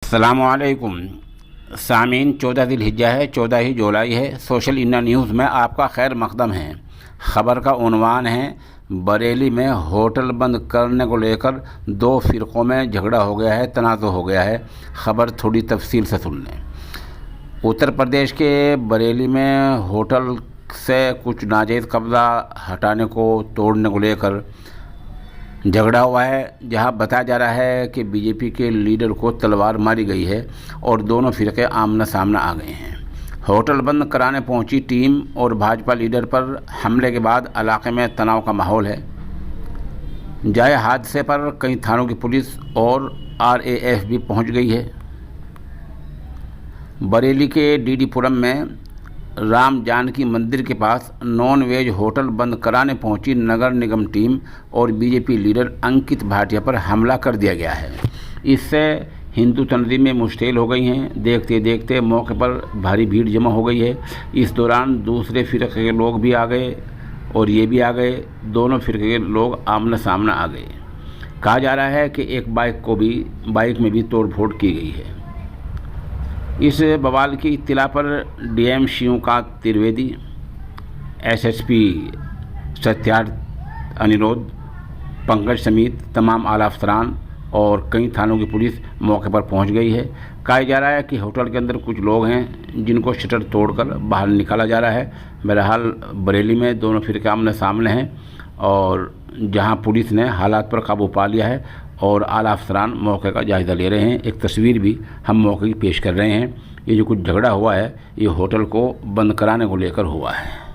अस्सलामुअलैकुम सामीन, 14 ज़िलहिज्जा है, 14 ही जुलाई है। सोशल इंडिया न्यूज़ में आपका खैर मकदम है। ख़बर का उन्वान है, बरेली में होटल बंद करने को लेकर दो फ़िरक़ों में झगड़ा हो गया है, तनाज़ुर हो गया है। ख़बर थोड़ी तफसील से सुन लें। उत्तर प्रदेश के बरेली में होटल से कुछ नाजायज़ कब्ज़ा हटाने को, तोड़ने को लेकर झगड़ा हुआ है, जहां बताया जा रहा है कि बीजेपी के लीडर को तलवार मारी गई है और दोनों फ़िरक़े आमना सामना आ गए हैं। होटल बंद कराने पहुंची टीम और भाजपा लीडर पर हमले के बाद इलाके में तनाव का माहौल है। जाए हादसे पर कई थानों की पुलिस और RAF भी पहुंच गई है। बरेली के डीडीपुरम में राम जानकी मंदिर के पास नॉन वेज होटल बंद कराने पहुंची नगर निगम टीम और बीजेपी लीडर अंकित भाटिया पर हमला कर दिया गया है। इससे हिंदू तंजीमें मुश्तिल हो गई हैं। देखते देखते मौके पर भारी भीड़ जमा हो गई है। इस दौरान दूसरे फ़िरक़े के लोग भी आ गए और ये भी आ गए। दोनों फ़िरक़े के लोग आमना सामना आ गए। कहा जा रहा है कि एक बाइक में भी तोड़फोड़ की गई है। इस बवाल की इत्तला पर DM शिवकांत त्रिवेदी, SSP सत्यार्थ अनिरुद्ध, पंकज समेत तमाम आला अफसरान और कई थानों की पुलिस मौके पर पहुंच गई है। कहा जा रहा है कि होटल के अंदर कुछ लोग हैं जिनको शटर तोड़कर बाहर निकाला जा रहा है। बहरहाल बरेली में दोनों फ़िरक़े आमने सामने हैं और जहां पुलिस ने हालात पर काबू पा लिया है और आला अफसरान मौके का जायज़ा ले रहे हैं। एक तस्वीर भी हम मौके की पेश कर रहे हैं। ये जो कुछ झगड़ा हुआ है, ये होटल को बंद कराने को लेकर हुआ है।